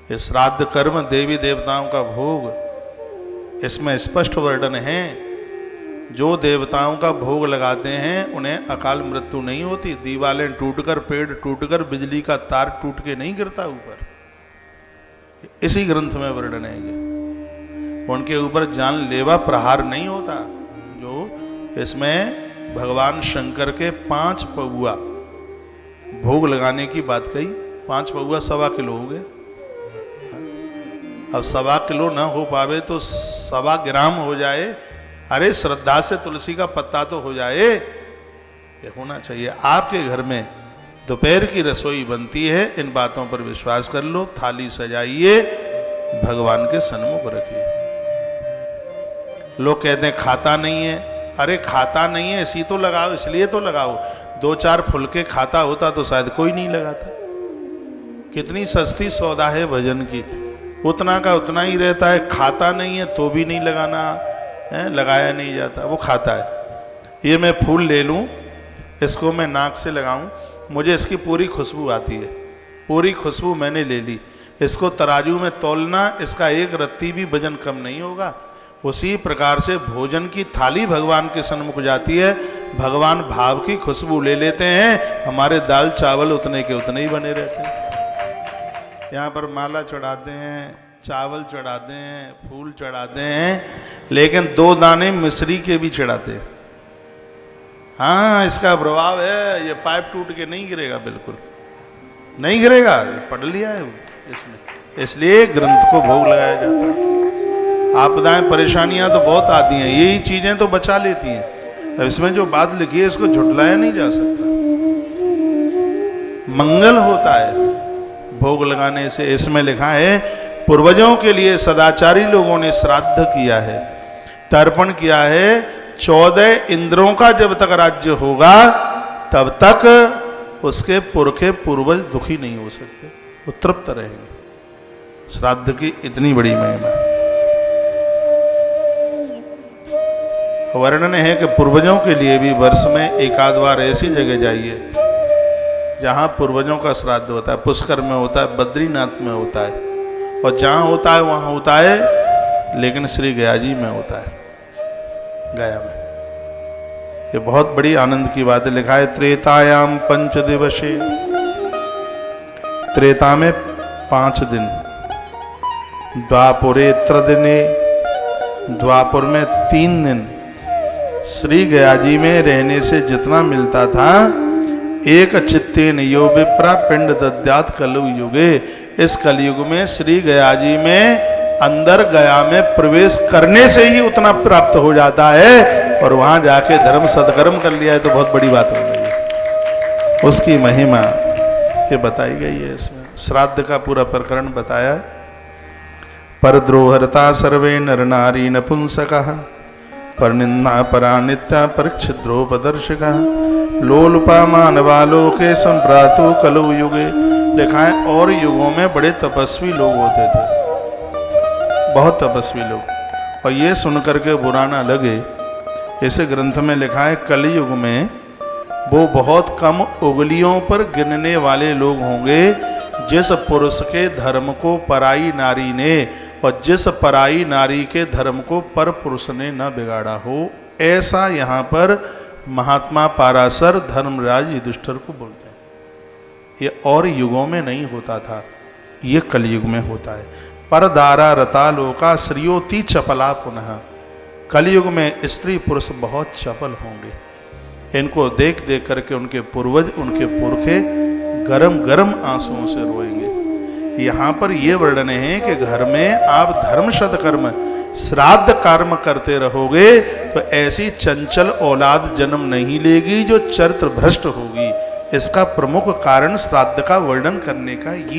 ये श्राद्ध कर्म देवी देवताओं का भोग, इसमें स्पष्ट वर्णन है। जो देवताओं का भोग लगाते हैं उन्हें अकाल मृत्यु नहीं होती। दीवारें टूटकर, पेड़ टूटकर, बिजली का तार टूट के नहीं गिरता ऊपर। इसी ग्रंथ में वर्णन है ये। उनके ऊपर जानलेवा प्रहार नहीं होता। जो इसमें भगवान शंकर के 5 पौआ भोग लगाने की बात कही। 5 पौआ 1.25 किलो हो गया। अब 1.25 किलो ना हो पावे तो 1.25 ग्राम हो जाए। अरे श्रद्धा से तुलसी का पत्ता तो हो जाए, ये होना चाहिए। आपके घर में दोपहर की रसोई बनती है, इन बातों पर विश्वास कर लो। थाली सजाइए, भगवान के सन्मुख रखिए। लोग कहते हैं खाता नहीं है। अरे खाता नहीं है इसी तो लगाओ, इसलिए तो लगाओ। 2-4 फुलके खाता होता तो शायद कोई नहीं लगाता। कितनी सस्ती सौदा है भजन की, उतना का उतना ही रहता है। खाता नहीं है तो भी नहीं लगाना है, लगाया नहीं जाता, वो खाता है। ये मैं फूल ले लूं, इसको मैं नाक से लगाऊं, मुझे इसकी पूरी खुशबू आती है। पूरी खुशबू मैंने ले ली। इसको तराजू में तौलना, इसका एक रत्ती भी वजन कम नहीं होगा। उसी प्रकार से भोजन की थाली भगवान के सन्मुख जाती है, भगवान भाव की खुशबू ले लेते हैं, हमारे दाल चावल उतने के उतने ही बने रहते हैं। यहाँ पर माला चढ़ाते हैं, चावल चढ़ाते हैं, फूल चढ़ाते हैं, लेकिन 2 दाने मिश्री के भी चढ़ाते हैं। हाँ, इसका प्रभाव है। ये पाइप टूट के नहीं गिरेगा, बिल्कुल नहीं गिरेगा, पढ़ लिया है इसमें। इसलिए ग्रंथ को भोग लगाया जाता है। आपदाएं परेशानियां तो बहुत आती हैं, यही चीजें तो बचा लेती हैं। अब इसमें जो बात लिखी है इसको झुटलाया नहीं जा सकता। मंगल होता है भोग लगाने से। इसमें लिखा है पूर्वजों के लिए सदाचारी लोगों ने श्राद्ध किया है, तर्पण किया है। 14 इंद्रों का जब तक राज्य होगा तब तक उसके पुरखे पूर्वज दुखी नहीं हो सकते, वो तृप्त रहेंगे। श्राद्ध की इतनी बड़ी महिमा। वर्णन है कि पूर्वजों के लिए भी वर्ष में 1-आध बार ऐसी जगह जाइए जहां पूर्वजों का श्राद्ध होता है। पुष्कर में होता है, बद्रीनाथ में होता है, और जहां होता है वहां होता है, लेकिन श्री गया जी में होता है, गया में। ये बहुत बड़ी आनंद की बात है। लिखा है त्रेतायाम 5 दिवसे, त्रेता में 5 दिन, द्वापुरे त्रदिने, द्वापुर में 3 दिन। श्री गया जी में रहने से जितना मिलता था, एक चित्तेन यो विप्रा पिंड दद्यात कलयुग युगे। इस कलयुग में श्री गया जी में अंदर गया में प्रवेश करने से ही उतना प्राप्त हो जाता है, और वहां जाके धर्म सत्कर्म कर लिया है तो बहुत बड़ी बात हो गई है। उसकी महिमा ये बताई गई है इसमें। श्राद्ध का पूरा प्रकरण बताया है। परद्रोहरता सर्वे नर नारी नपुंसकः, परनिन्दा परानित्या परीक्षिद्रोपदर्शिका, लोलुपा मानवालोके संप्रातो कलु युगे। लिखा है और युगों में बड़े तपस्वी लोग होते थे, बहुत तपस्वी लोग। और ये सुनकर के बुरा ना लगे, इस ग्रंथ में लिखा है कलयुग में वो बहुत कम उंगलियों पर गिनने वाले लोग होंगे जिस पुरुष के धर्म को पराई नारी ने, और जिस पराई नारी के धर्म को पर पुरुष ने न बिगाड़ा हो। ऐसा यहाँ पर महात्मा पाराशर धर्मराज युधिष्ठिर को बोलते हैं। ये और युगों में नहीं होता था, ये कलयुग में होता है। पर दारा रता लोका श्रियोति चपला पुनः। कलयुग में स्त्री पुरुष बहुत चपल होंगे। इनको देख देख करके उनके पूर्वज, उनके पुरखे गरम गरम आंसुओं से रोएंगे। यहाँ पर यह वर्णन है कि घर में आप धर्म सत्कर्म श्राद्ध कर्म करते रहोगे तो ऐसी चंचल औलाद जन्म नहीं लेगी जो चरित्र भ्रष्ट होगी। इसका प्रमुख कारण श्राद्ध का वर्णन करने का ये